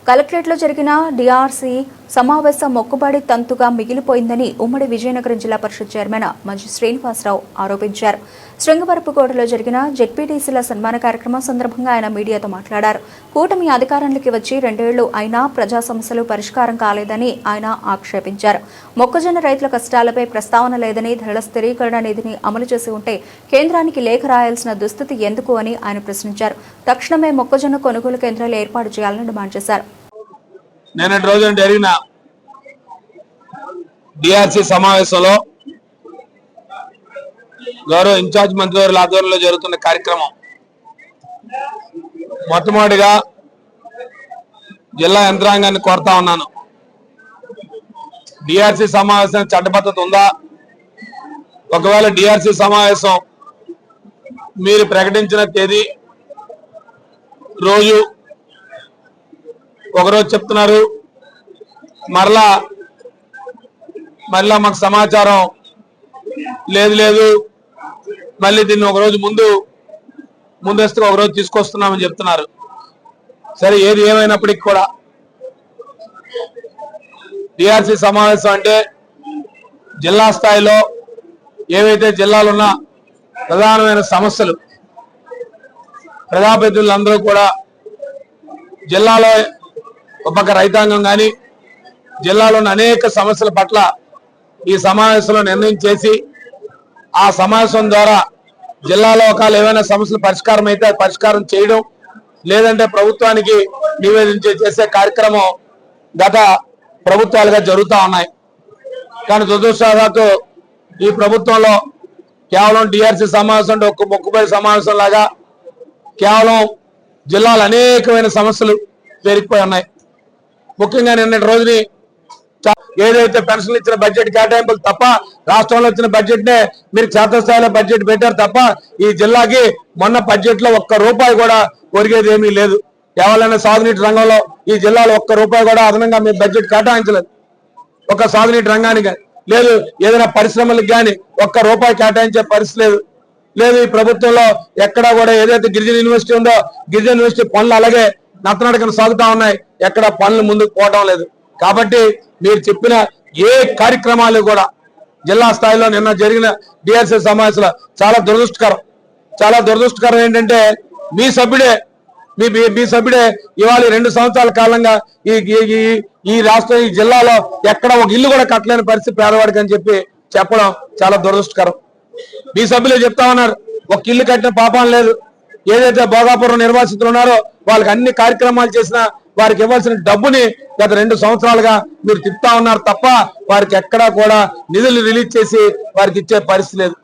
కలెక్టరేట్లో జరిగిన డిఆర్సీ సమావేశం మొక్కుబడి తంతుగా మిగిలిపోయిందని ఉమ్మడి విజయనగరం జిల్లా పరిషత్ చైర్మన్ మంజు శ్రీనివాసరావు ఆరోపించారు. శృంగవరపుకోటలో జరిగిన జెడ్పీటీసీల సన్మాన కార్యక్రమం సందర్భంగా ఆయన మీడియాతో మాట్లాడారు. కూటమి అధికారంలోకి వచ్చి 2 ఏళ్లు అయినా ప్రజా సమస్యలు పరిష్కారం కాలేదని ఆయన ఆక్షేపించారు. మొక్కజొన్న రైతుల కష్టాలపై ప్రస్తావన లేదని, ధరల స్థిరీకరణ నిధిని అమలు చేసి ఉంటే కేంద్రానికి లేఖ రాయాల్సిన దుస్థితి ఎందుకు అని ఆయన ప్రశ్నించారు. తక్షణమే మొక్కజొన్న కొనుగోలు కేంద్రాలు ఏర్పాటు చేయాలని డిమాండ్ చేశారు. నిన్నటి రోజున జరిగిన డిఆర్సీ సమావేశంలో గౌరవ ఇన్ఛార్జ్ మంత్రివర్యుల ఆధ్వర్యంలో జరుగుతున్న కార్యక్రమం మొట్టమొదటిగా జిల్లా యంత్రాంగాన్ని కోరుతా ఉన్నాను. డిఆర్సీ సమావేశం చట్టబద్ధత ఉందా? ఒకవేళ డిఆర్సీ సమావేశం మీరు ప్రకటించిన తేదీ రోజు ఒకరోజు చెప్తున్నారు, మరలా మాకు సమాచారం లేదు, మళ్ళీ దీన్ని ఒకరోజు ముందస్తుగా ఒకరోజు తీసుకొస్తున్నామని చెప్తున్నారు. సరే, ఏది ఏమైనప్పటికీ కూడా డిఆర్సీ సమావేశం అంటే జిల్లా స్థాయిలో ఏవైతే జిల్లాలో ఉన్న ప్రధానమైన సమస్యలు ప్రజాప్రతినిధులందరూ కూడా జిల్లాలో ఒక రైతాంగం కానీ జిల్లాలో ఉన్న అనేక సమస్యల పట్ల ఈ సమావేశంలో నిర్ణయం చేసి ఆ సమావేశం ద్వారా జిల్లాలో ఒకవేళ ఏమైనా సమస్యలు పరిష్కారం అయితే పరిష్కారం చేయడం, లేదంటే ప్రభుత్వానికి చేసే కార్యక్రమం గత ప్రభుత్వాలుగా జరుగుతూ ఉన్నాయి. కానీ దురదృష్టవశాత్తు ఈ ప్రభుత్వంలో కేవలం డిఆర్సీ సమావేశం అంటే ఒక మొక్కుబడి సమావేశం లాగా కేవలం జిల్లాలో అనేకమైన సమస్యలు పెరిగిపోయి ఉన్నాయి. ముఖ్యంగా నిన్నటి రోజుని ఏదైతే పెన్షన్లు ఇచ్చిన బడ్జెట్ కేటాయింపులు తప్ప రాష్ట్రంలో వచ్చిన బడ్జెట్ నే మీరు క్షేత్రస్థాయిలో బడ్జెట్ పెట్టారు తప్ప ఈ జిల్లాకి మొన్న బడ్జెట్ లో ₹1 కూడా ఒరిగేది ఏమీ లేదు. కేవలం సాగునీటి రంగంలో ఈ జిల్లాలో ₹1 కూడా అదనంగా మీరు బడ్జెట్ కేటాయించలేదు. ఒక సాగునీటి రంగానికి లేదు, ఏదైనా పరిశ్రమలకు కానీ ₹1 కేటాయించే పరిస్థితి లేదు. ఈ ప్రభుత్వంలో ఎక్కడా కూడా ఏదైతే గిరిజన యూనివర్సిటీ ఉందో గిరిజన యూనివర్సిటీ పనులు అలాగే నత్తనడకన సాగుతా ఉన్నాయి, ఎక్కడ పనులు ముందుకు పోవడం లేదు. కాబట్టి మీరు చెప్పిన ఏ కార్యక్రమాలు కూడా జిల్లా స్థాయిలో నిన్న జరిగిన డిఆర్సీ సమావేశంలో చాలా దురదృష్టకరం ఏంటంటే మీ సభ్యుడే ఇవాళ 2 సంవత్సరాల కాలంగా ఈ రాష్ట్రం ఈ జిల్లాలో ఎక్కడ ఒక ఇల్లు కూడా కట్టలేని పరిస్థితి పేదవాడికి అని చెప్పడం చాలా దురదృష్టకరం. మీ సభ్యులే చెప్తా ఉన్నారు, ఒక ఇల్లు కట్టిన పాపం లేదు. ఏదైతే భోగాపురం నిర్వాసితులు ఉన్నారో వాళ్ళకి అన్ని కార్యక్రమాలు చేసినా వారికి ఇవ్వాల్సిన డబ్బుని గత 2 సంవత్సరాలుగా మీరు తిప్పుతా ఉన్నారు తప్ప వారికి ఎక్కడా కూడా నిధులు రిలీజ్ చేసి వారికి ఇచ్చే పరిస్థితి లేదు.